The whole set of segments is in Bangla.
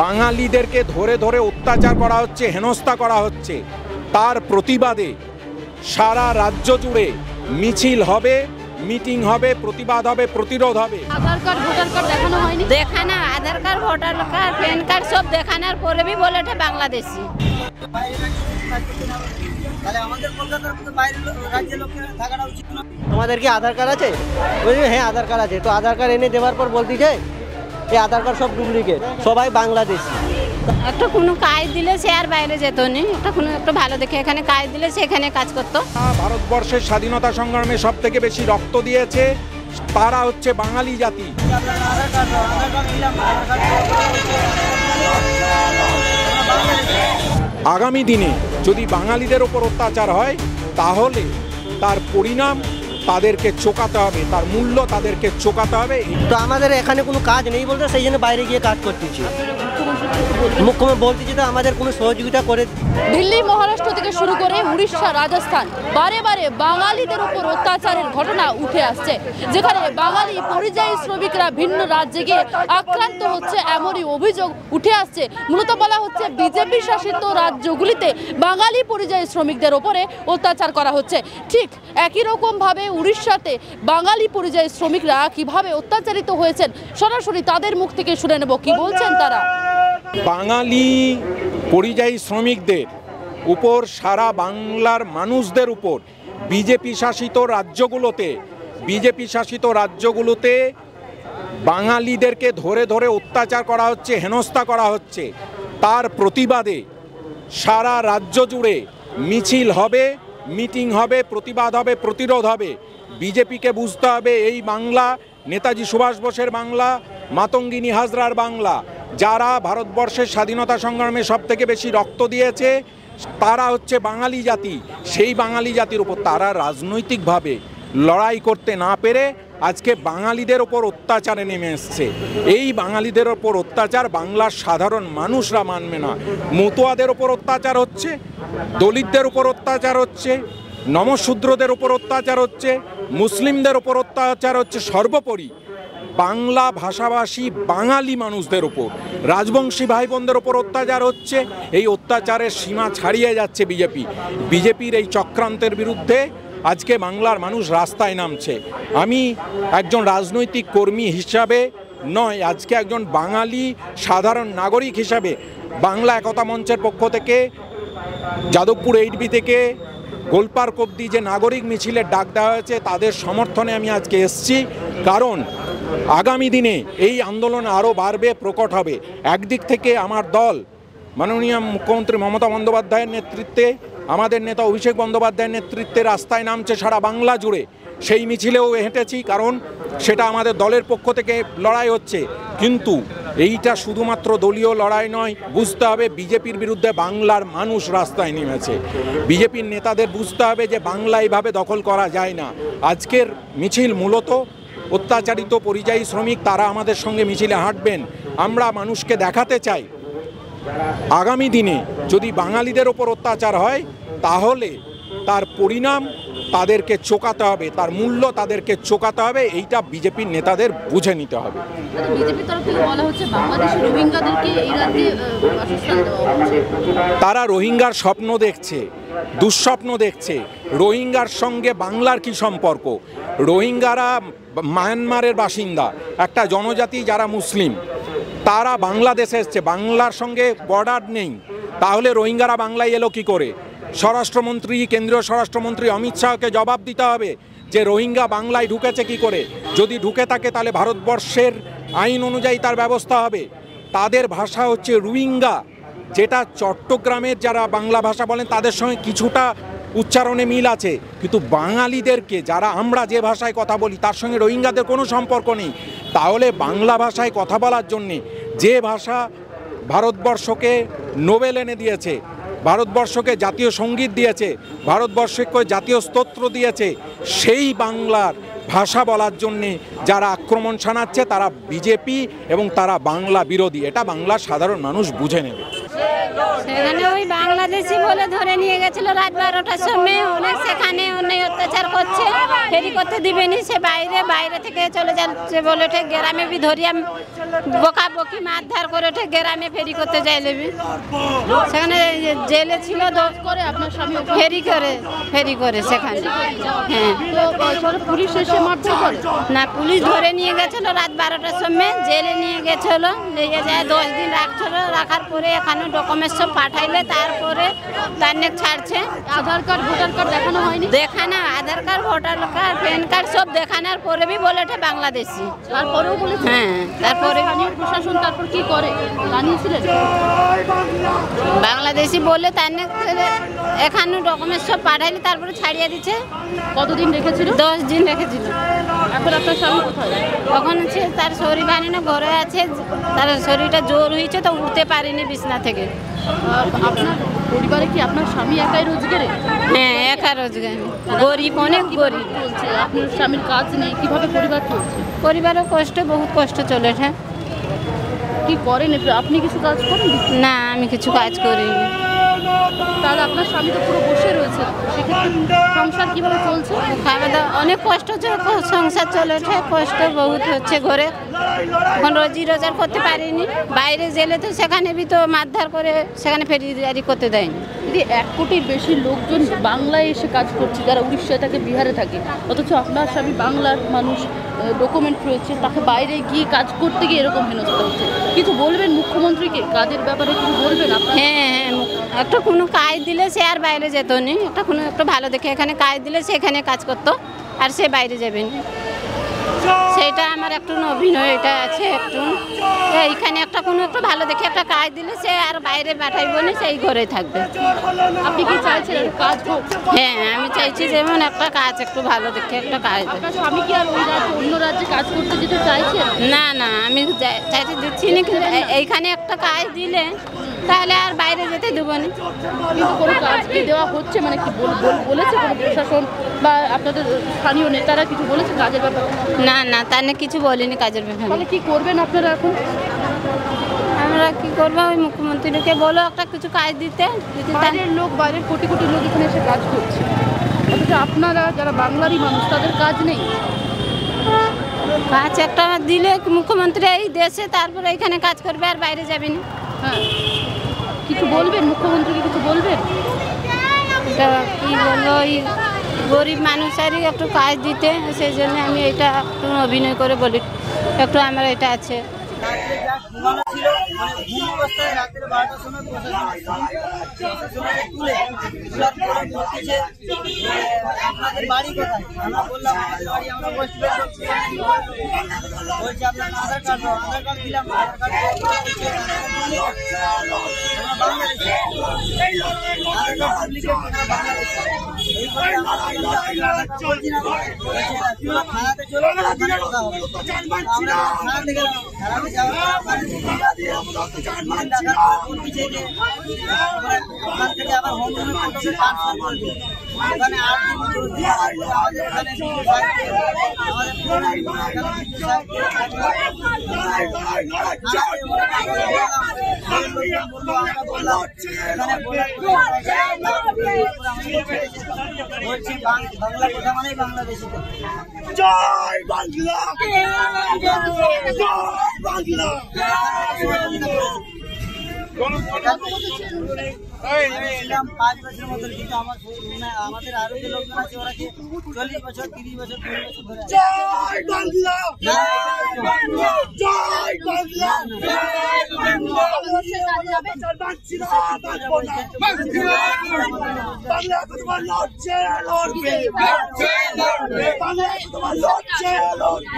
বাঙালিদেরকে ধরে ধরে অত্যাচার করা হচ্ছে, হেনস্থা করা হচ্ছে, তার প্রতিবাদে সারা রাজ্য জুড়ে মিছিল হবে, মিটিং হবে, প্রতিবাদ হবে, প্রতিরোধ হবে। আধার কার্ড ভোটার কার্ড দেখানো হয়নি, দেখানা Aadhaar card voter card PAN card সব দেখানোর পরে भी বলে এটা বাংলাদেশি। তাহলে আমাদের কলকাতার মতো বাইরের রাজ্যের লোকের থাকাটা উচিত না। তোমাদের কি আধার কার্ড আছে? বলছি হ্যাঁ আধার কার্ড আছে। তো আধার কার্ড এনে দেওয়ার পর বলতেছে এই আধার কার্ড সব ডুপ্লিকেট, সবাই বাংলাদেশি। একটা কোনো কাজ দিলে সে আর বাইরে যেত না, একটা ভালো দেখে এখানে কাজ দিলে সে এখানে কাজ করতো। ভারতবর্ষের স্বাধীনতা সংগ্রামে সব থেকে বেশি রক্ত দিয়েছে তারা হচ্ছে বাঙালি জাতি। আগামী দিনে যদি বাঙালিদের ওপর অত্যাচার হয় তাহলে তার পরিণাম তাদেরকে চোকাতে হবে, তার মূল্য তাদেরকে চোকাতে হবে। তো আমাদের এখানে কোনো কাজ নেই বলতে সেই জন্য বাইরে গিয়ে কাজ করতেছি। মুখ্যমন্ত্রী বলতেছি তো আমাদের কোনো সহযোগিতা করে। দিল্লি, মহারাষ্ট্র থেকে শুরু করে উড়িষ্যা, রাজস্থান, বারে বারে বাঙালিদের উপর অত্যাচারের ঘটনা উঠে আসছে, যেখানে বাঙালি পরিযায়ী শ্রমিকরা ভিন্ন রাজ্যে গিয়ে আক্রান্ত হচ্ছে এমনই অভিযোগ উঠে আসছে। মূলত বলা হচ্ছে বিজেপি শাসিত রাজ্যগুলিতে বাঙালি পরিযায়ী শ্রমিকদের ওপরে অত্যাচার করা হচ্ছে। ঠিক একই রকমভাবে উড়িষ্যাতে বাঙালি পরিযায়ী শ্রমিকরা কিভাবে অত্যাচারিত হয়েছেন সরাসরি তাদের মুখ থেকে শুনে নেব কি বলছেন তারা। বাঙালি পরিযায়ী শ্রমিকদের উপর, সারা বাংলার মানুষদের উপর বিজেপি শাসিত রাজ্যগুলোতে বাঙালিদেরকে ধরে ধরে অত্যাচার করা হচ্ছে, হেনস্থা করা হচ্ছে, তার প্রতিবাদে সারা রাজ্য জুড়ে মিছিল হবে, মিটিং হবে, প্রতিবাদ হবে, প্রতিরোধ হবে। বিজেপিকে বুঝতে হবে এই বাংলা নেতাজি সুভাষ বোসের বাংলা, মাতঙ্গিনী হাজরার বাংলা। যারা ভারতবর্ষের স্বাধীনতা সংগ্রামে সব থেকে বেশি রক্ত দিয়েছে তারা হচ্ছে বাঙালি জাতি। সেই বাঙালি জাতির উপর তারা রাজনৈতিকভাবে লড়াই করতে না পেরে আজকে বাঙালিদের ওপর অত্যাচারে নেমে এসছে। এই বাঙালিদের ওপর অত্যাচার বাংলার সাধারণ মানুষরা মানবে না। মতুয়াদের ওপর অত্যাচার হচ্ছে, দলিতদের উপর অত্যাচার হচ্ছে, নমশূদ্রদের উপর অত্যাচার হচ্ছে, মুসলিমদের উপর অত্যাচার হচ্ছে, সর্বোপরি বাংলা ভাষাভাষী বাঙালি মানুষদের ওপর, রাজবংশী ভাই বোনদের ওপর অত্যাচার হচ্ছে। এই অত্যাচারের সীমা ছাড়িয়ে যাচ্ছে বিজেপির এই চক্রান্তের বিরুদ্ধে আজকে বাংলার মানুষ রাস্তায় নামছে। আমি একজন রাজনৈতিক কর্মী হিসাবে নয়, আজকে একজন বাঙালি সাধারণ নাগরিক হিসাবে বাংলা একতা মঞ্চের পক্ষ থেকে যাদবপুর 8B থেকে গোলপার্ক অবধি যে নাগরিক মিছিলের ডাক দেওয়া হয়েছে তাদের সমর্থনে আমি আজকে এসেছি। কারণ আগামী দিনে এই আন্দোলন আরও বাড়বে, প্রকট হবে। একদিক থেকে আমার দল মাননীয় মুখ্যমন্ত্রী মমতা বন্দ্যোপাধ্যায়ের নেতৃত্বে, আমাদের নেতা অভিষেক বন্দ্যোপাধ্যায়ের নেতৃত্বে রাস্তায় নামছে সারা বাংলা জুড়ে। সেই মিছিলেও হেঁটেছি, কারণ সেটা আমাদের দলের পক্ষ থেকে লড়াই হচ্ছে। কিন্তু এইটা শুধুমাত্র দলীয় লড়াই নয়, বুঝতে হবে বিজেপির বিরুদ্ধে বাংলার মানুষ রাস্তায় নেমেছে। বিজেপির নেতাদের বুঝতে হবে যে বাংলা এইভাবে দখল করা যায় না। আজকের মিছিল মূলত অত্যাচারিত পরিযায়ী শ্রমিক, তারা আমাদের সঙ্গে মিছিলে হাঁটবেন। আমরা মানুষকে দেখাতে চাই আগামী দিনে যদি বাঙালিদের ওপর অত্যাচার হয় তাহলে তার পরিণাম তাদেরকে চোকাতে হবে, তার মূল্য তাদেরকে চোকাতে হবে। এইটা বিজেপির নেতাদের বুঝে নিতে হবে। তারা রোহিঙ্গার স্বপ্ন দেখছে, দুঃস্বপ্ন দেখছে। রোহিঙ্গার সঙ্গে বাংলার কি সম্পর্ক? রোহিঙ্গারা মায়ানমারের বাসিন্দা, একটা জনজাতি যারা মুসলিম, তারা বাংলাদেশে এসছে, বাংলার সঙ্গে বর্ডার নেই। তাহলে রোহিঙ্গারা বাংলায় এলো কি করে? স্বরাষ্ট্রমন্ত্রী, কেন্দ্রীয় স্বরাষ্ট্রমন্ত্রী অমিত শাহকে জবাব দিতে হবে যে রোহিঙ্গা বাংলায় ঢুকেছে কি করে। যদি ঢুকে থাকে তাহলে ভারতবর্ষের আইন অনুযায়ী তার ব্যবস্থা হবে। তাদের ভাষা হচ্ছে রোহিঙ্গা, যেটা চট্টগ্রামের যারা বাংলা ভাষা বলেন তাদের সঙ্গে কিছুটা উচ্চারণে মিল আছে, কিন্তু বাঙালিদেরকে যারা আমরা যে ভাষায় কথা বলি তার সঙ্গে রোহিঙ্গাদের কোনো সম্পর্ক নেই। তাহলে বাংলা ভাষায় কথা বলার জন্যে যে ভাষা ভারতবর্ষকে নোবেল এনে দিয়েছে, ভারতবর্ষকে জাতীয় সঙ্গীত দিয়েছে, ভারতবর্ষকে জাতীয় স্তোত্র দিয়েছে, সেই বাংলার ভাষা বলার জন্যে যারা আক্রমণ শানাচ্ছে তারা বিজেপি এবং তারা বাংলা বিরোধী। এটা বাংলার সাধারণ মানুষ বুঝে নেবে। সেখানে ওই বাংলাদেশি বলে ধরে নিয়ে গেছিল রাত 12টার সময়। অনেক সেখানে অনেক অত্যাচার করছে, ফেরি করতে দিবেনি। সে বাইরে থেকে চলে যাচ্ছে বলে ঠিক গ্রামে বি ধরিয়া বকাবকি মারধার করে ঠিক গ্রামে ফেরি করতে যাইলে সেখানে জেলে ছিল করে আপনার স্বামী ফেরি করে সেখানে। হ্যাঁ, পুলিশ এসে মারধর করে না, পুলিশ ধরে নিয়ে গেছিল রাত 12টার সময়, জেলে নিয়ে গেছিল, নিয়ে যায় 10 দিন রাখছিল। রাখার পরে এখানে ডকুমেন্ট সব পাঠাইলে তারপরে তার ছাড়ছে। আধার কার্ড ভোটার কার্ড দেখানো হয়নি? দেখানো Aadhaar card voter card PAN card সব দেখানোর পরে বি বলে এটা বাংলাদেশি। তারপরেও বলেছে? হ্যাঁ, তারপরে স্থানীয় প্রশাসন তারপর কি করে জানিয়েছিলেন? বাংলাদেশি বলে তার এখানে ডকুমেন্ট সব পাঠাইলে তারপরে ছাড়িয়ে দিচ্ছে। কতদিন রেখেছিল? 10 দিন রেখেছিল। এখন আপনার স্বামী কোথায়? তখন হচ্ছে তার শরীর বানি না, ঘরে আছে। তার শরীরটা জোর হয়েছে তো উঠতে পারেনি বিছনা থেকে। আপনার পরিবারে কি আপনার স্বামী একাই রোজগারে? হ্যাঁ, একা রোজগার, গরিব, অনেক গরিব। চলছে আপনার স্বামীর কাজ নেই, কিভাবে পরিবার চলছে? পরিবারও বহুত কষ্ট চলেছে। কি করেন আপনি? কিছু কাজ করেন? না, আমি কিছু কাজ করিনি। তাহলে আপনার স্বামী তো পুরো বসে রয়েছে, সেক্ষেত্রে সংসার কিভাবে চলছে? খাওয়া দাওয়া অনেক কষ্ট, সংসার চলেছে, কষ্ট বহুত হচ্ছে ঘরে। এখন রোজগার করতে পারিনি। বাইরে গেলে তো সেখানে বি তো মারধার করে সেখানে ফেরি করতে দেয়নি। যদি 1 কোটির বেশি লোকজন বাংলায় এসে কাজ করছে, যারা উড়িষ্যায় থাকে, বিহারে থাকে, অথচ আপনার স্বামী বাংলার মানুষ, ডকুমেন্ট রয়েছে, তাকে বাইরে গিয়ে কাজ করতে গিয়ে এরকম হেনস্থা হচ্ছে। কিছু বলবেন মুখ্যমন্ত্রীকে কাজের ব্যাপারে? কিছু বলবেন আপনার? হ্যাঁ, একটা কোনো কাজ দিলে সে আর বাইরে যেত না। একটা ভালো দেখে এখানে কাজ দিলে সে এখানে কাজ করতো, আর সে বাইরে যাবে না। সেটা আমার একটু অভিনয় এটা আছে একটু। এইখানে একটা ভালো দেখে একটা কাজ দিলে সে আর বাইরে পাঠাইব না, সেই ঘরে থাকবে। আপনি কি চাইছেন কাজ হোক? হ্যাঁ, আমি চাইছি যেমন একটা কাজ, একটু ভালো দেখে একটা কাজ। আপনার স্বামী কি আর ওই রাজ্যে অন্য রাজ্যে কাজ করতে যেতে চাইছেন? না, আমি চাইছি দিচ্ছি না, কিন্তু এইখানে একটা কাজ দিলে তাহলে আর বাইরে যেতে দেবো না। কিন্তু কোনো কাজ কি দেওয়া হচ্ছে? মানে কি বলেছে কোনো প্রশাসন বা আপনাদের স্থানীয় নেতারা কিছু বলেছে কাজের ব্যাপারে? না, তার কিছু বলেনি কাজের ব্যাপারে। তাহলে কি করবেন আপনারা এখন? আমরা কি করবো, ওই মুখ্যমন্ত্রীকে বলো একটা কিছু কাজ দিতে। বাইরের কোটি কোটি লোক এখানে এসে কাজ করছে, অথচ আপনারা যারা বাংলারই মানুষ তাদের কাজ নেই। কাজ একটা দিলে মুখ্যমন্ত্রী এই দেশে, তারপরে এখানে কাজ করবে, আর বাইরে যাবে না। হ্যাঁ, কিছু বলবেন মুখ্যমন্ত্রীকে? কিছু বলবেন? এটা কি বলবো, ওই গরিব মানুষেরই একটু কাজ দিতে, সেই জন্য আমি এটা একটু অভিনয় করে বলি একটু আমার এটা আছে। রাত্রে যা ঘুমানো ছিল, মানে ঘুম অবস্থায় রাত্রে 12টার সময় প্রশাসনকে তুলে তোলার পরে বলতেছে আপনাদের বাড়ি কোথায়? আমরা বললাম আমাদের বাড়ি আমরা ওয়েস্ট বেঙ্গল। বলছে আপনার আধার কার্ড দাও। আধার কার্ড দিলাম, আধার কার্ড বাংলাদেশে আধার কার্ড ডুপ্লিকেট বাংলাদেশে। এইভাবে বলছি না, থানাতে চলো, থানায় কথা হবে। আমরা থানাতে গেলাম, থানাতে যাওয়ার পর ওখান থেকে আবার হোম লোনের ফটোকে ট্রান্সফার করে দিই। ওখানে 8 দিন আমাদের ওখানে বলছি বাংলা কথা মানে বাংলাদেশি। জয় বাংলা, জয় বাংলা। 5 বছরের মতো, কিন্তু আমাদের আরো যে লোকজন আছে ওরা যে 40 বছর, 30 বছর, 40 বছর ধরে। জয় বাংলা, জয় বাংলা। বাংলা তোমার লড়ছে, লড়বে। বাংলা তোমার লড়ছে, লড়বে।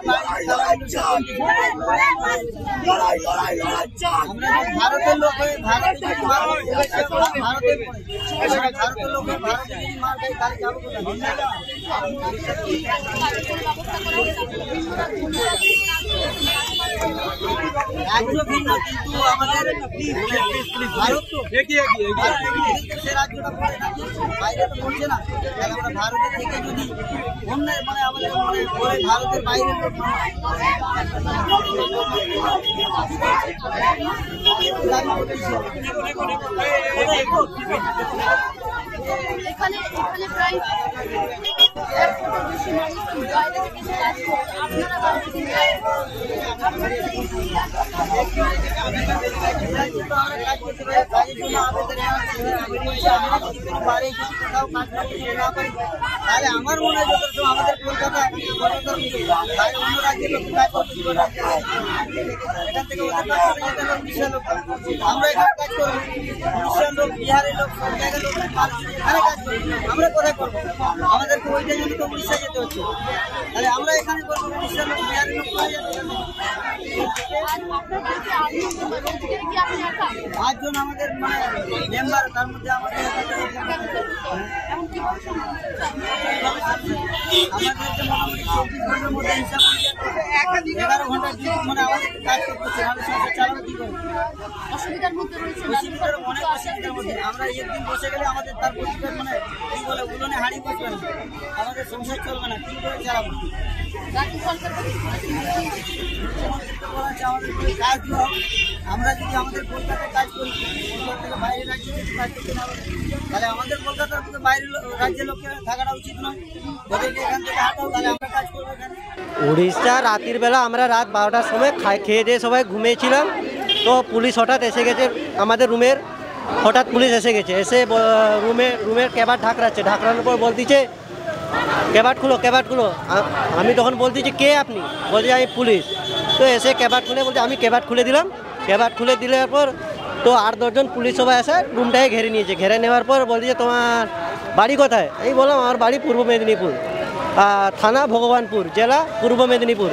লড়াই লড়াই চাই, লড়াই লড়াই লড়াই চাই। ভারতের লোক হয়ে ভারতের লোক হয়ে ভারতে যদি মার দেয় তাহলে যাবো কোথায়? রাজ্য ভিন্ন, কিন্তু আমাদের ভারত তো সে রাজ্যটা পড়ে না, বাইরে তো পড়ছে না। আমরা ভারতের থেকে যদি অন্য মানে আমাদের মনে পড়ে ভারতের বাইরের লোক এখানে প্রায় 1 কোটির বেশি মানুষ বাইরে থেকে এসে কাজ করছে। আপনারা বাইরে থেকে তাহলে আমার মনে হয় যত আমাদের কলকাতা অন্য রাজ্যের লোক কাজ করতে এখান থেকে উড়িষ্যার লোক আমরা এখানে কাজ করবো, উড়িষ্যার লোক বিহারের লোক সব জায়গার লোক এখানে কাজ করবো, আমরা কোথায় করবো? আমাদেরকে ওইটার জন্য তো উড়িষ্যা যেতে হচ্ছে। তাহলে আমরা এখানে করবো, উড়িষ্যার লোক বিহারের লোক কোথায় যাচ্ছে? 5 জন আমাদের মানে মেম্বার, তার মধ্যে আমাদের 24 ঘন্টার মধ্যে হিসাব 11 ঘন্টা মানে আমাদের কাজ করতে চালানো কি করবো? অসুবিধার মধ্যে রয়েছে, অনেক অসুবিধার মধ্যে। আমরা একদিন বসে গেলে আমাদের তার প্রতিকার মানে কি বলে উলনে হাড়ি বসবে না, আমাদের সংসার চলবে না, কি করে চালাবো? রাজ্য সরকার আমাদের কাজ দেওয়া, আমরা যদি আমাদের কলকাতায় কাজ করি, কলকাতা থেকে বাইরে রাজ্যে কাজ করতে না পারি, তাহলে আমাদের কলকাতার মধ্যে বাইরের রাজ্যের লোককে থাকাটা উচিত নয়। ওদেরকে এখান থেকে হাঁটাও, তাহলে আমরা কাজ করবো এখানে। উড়িষ্যা রাতের বেলা আমরা রাত 12টার সময় খেয়ে দিয়ে সবাই ঘুমিয়েছিলাম, তো পুলিশ হঠাৎ এসে গেছে আমাদের রুমের, হঠাৎ পুলিশ এসে গেছে, এসে রুমের কেবাট ঢাকরানোর পর বলতেছে কেবাট খুলো। আমি তখন বলতেছি কে আপনি? বলছি আমি পুলিশ। তো এসে কেবাট খুলে বলছে, আমি কেবাট খুলে দিলাম। কেবাট খুলে দেওয়ার পর তো 8-10 জন পুলিশ সবাই এসে রুমটাকে ঘেরে নিয়েছে। ঘেরে নেওয়ার পর বলছে তোমার বাড়ি কোথায়? আমি বললাম আমার বাড়ি পূর্ব মেদিনীপুর, থানা ভগবানপুর, জেলা পূর্ব মেদিনীপুর,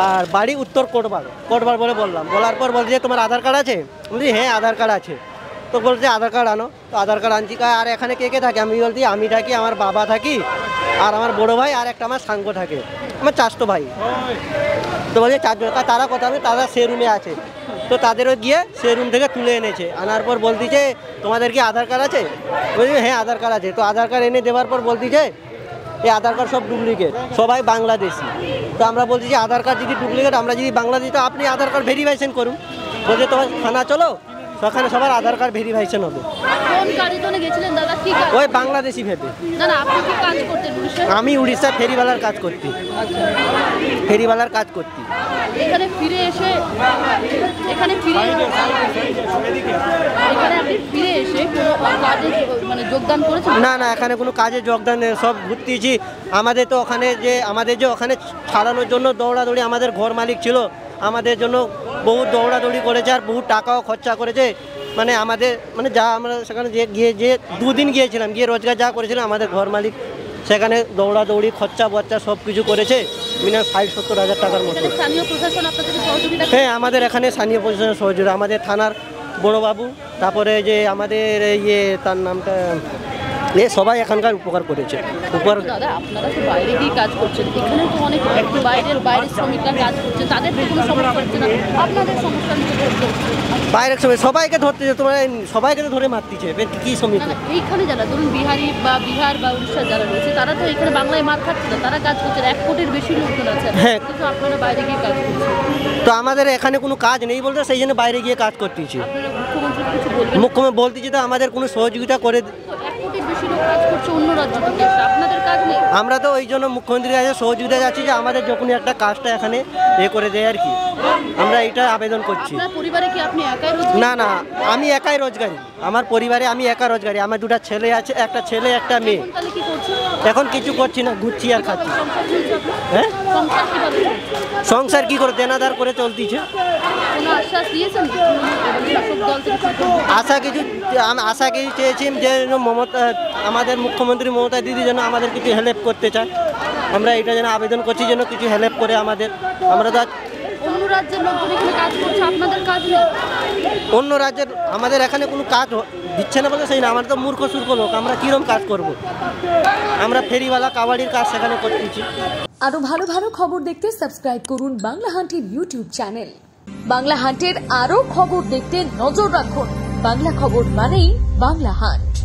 আর বাড়ি উত্তর কোটবার বলে বললাম। বলার পর বলছে তোমার আধার কার্ড আছে? বলছি হ্যাঁ আধার কার্ড আছে। তো বলছে আধার কার্ড আনো। তো আধার কার্ড আনছি। আর এখানে কে কে থাকে? আমি বলছি আমি থাকি, আমার বাবা থাকি, আর আমার বড় ভাই, আর একটা আমার সাঙ্গ থাকে, আমার চাচতো ভাই। তো বলছে 4 জন। তারা কথা বলে, তারা সে রুমে আছে। তো তাদেরও গিয়ে সে রুম থেকে তুলে এনেছে। আনার পর বলতেছে তোমাদের কি আধার কার্ড আছে? বলছি হ্যাঁ আধার কার্ড আছে। তো আধার কার্ড এনে দেওয়ার পর বলতেছে এই আধার কার্ড সব ডুপ্লিকেট, সবাই বাংলাদেশি। তো আমরা বলছি যে আধার কার্ড যদি ডুপ্লিকেট, আমরা যদি বাংলাদেশি, তো আপনি আধার কার্ড ভেরিফিকেশন করুন। বলছে তোমার থানা চলো, সেখানে সবার আধার কার্ড ভেরিফিকেশন হবে। কোন কারিজনে গেছিলেন দাদা? কি কাজ? ওই বাংলাদেশি ভেবে। না আপনি কি কাজ করতেন উড়িষ্যায়? আমি উড়িষ্যার ফেরিওয়ালার কাজ করতি। ফেরিওয়ালার কাজ করতি। এখানে ফিরে এসে এখানে আপনি ফিরে এসে কোনো কাজে মানে যোগদান করেছেন? না এখানে কোনো কাজে যোগদান সব ঘুরতেছি। আমাদের তো ওখানে যে ওখানে ছাড়ানোর জন্য দৌড়াদৌড়ি, আমাদের ঘর মালিক ছিল, আমাদের জন্য বহু দৌড়াদৌড়ি করেছে আর বহু টাকাও খরচা করেছে। মানে আমাদের মানে যা আমরা সেখানে যে 2 দিন গিয়েছিলাম, গিয়ে রোজগার যা করেছিলাম, আমাদের ঘর মালিক সেখানে দৌড়াদৌড়ি খরচা বচ্চা সব কিছু করেছে, মিনিমাম 60-70 হাজার টাকার মতো। স্থানীয় প্রশাসন আপনাদের সহযোগিতা? হ্যাঁ আমাদের এখানে স্থানীয় প্রশাসনের সহযোগিতা, আমাদের থানার বড়বাবু, তারপরে যে আমাদের তার নামটা সবাই এখানকার উপকার করেছে। দাদা আপনারা তো বাইরে গিয়ে কাজ করছেন, এখানে তো অনেক বাইরের শ্রমিকরা কাজ করছে, তাদের তো কোনো সমস্যা হচ্ছে না, আপনাদের সমস্যা বাইরের সময় সবাইকে ধরতেছে, তোমার সবাইকে তো ধরে মারতেছে, কি শ্রমিক? এইখানে যারা ধরুন বিহার বা উড়িষ্যা যারা রয়েছে, তারা তো এখানে বাংলায় মার খাচ্ছে না, তারা কাজ করছে, 1 কোটির বেশি লোকজন আছে। হ্যাঁ, কিন্তু আপনারা বাইরে গিয়ে কাজ করছেন। তো আমাদের এখানে কোনো কাজ নেই বলতে সেই জন্য বাইরে গিয়ে কাজ করতেছি। মুখ্যমন্ত্রী বলতেছি তো আমাদের কোনো সহযোগিতা করে। আমরা তো ওই জন্য মুখ্যমন্ত্রীর কাছে সহযোগিতা যাচ্ছি যে আমাদের যখন একটা কাজটা এখানে করে দেয় আর কি, আমরা এটা আবেদন করছি। না আমি একাই রোজগারি, আমার পরিবারে আমি একা রোজগারি, আমার 2টা ছেলে আছে, একটা ছেলে একটা মেয়ে। এখন কিছু করছি না, ঘুরছি আর খাচ্ছি। হ্যাঁ সংসার কি করে দেনাদার করে চলতেছে। আশা কিছু চেয়েছি যে আমাদের মুখ্যমন্ত্রী মমতা দিদি যেন আমাদের কিছু হেল্প করতে চায়, আমরা এটা যেন আবেদন করছি যেন কিছু হেল্প করে আমাদের। আমরা তো অন্য রাজ্যের লোকজন এখানে কাজ করছে, আপনাদের কাজ নেই? অন্য রাজ্যের আমাদের এখানে কোনো কাজ দিচ্ছে না বলে সেই না, আমরা তো মূর্খ সূর্খ লোক, আমরা কীরকম কাজ করব? আমরা ফেরিওয়ালা কাবাডির কাজ সেখানে করতেছি। আরো ভালো খবর দেখতে সাবস্ক্রাইব করুন বাংলা হান্টের ইউটিউব চ্যানেল। বাংলা হান্টের আরো খবর দেখতে নজর রাখুন। বাংলা খবর মানেই বাংলা হান্ট।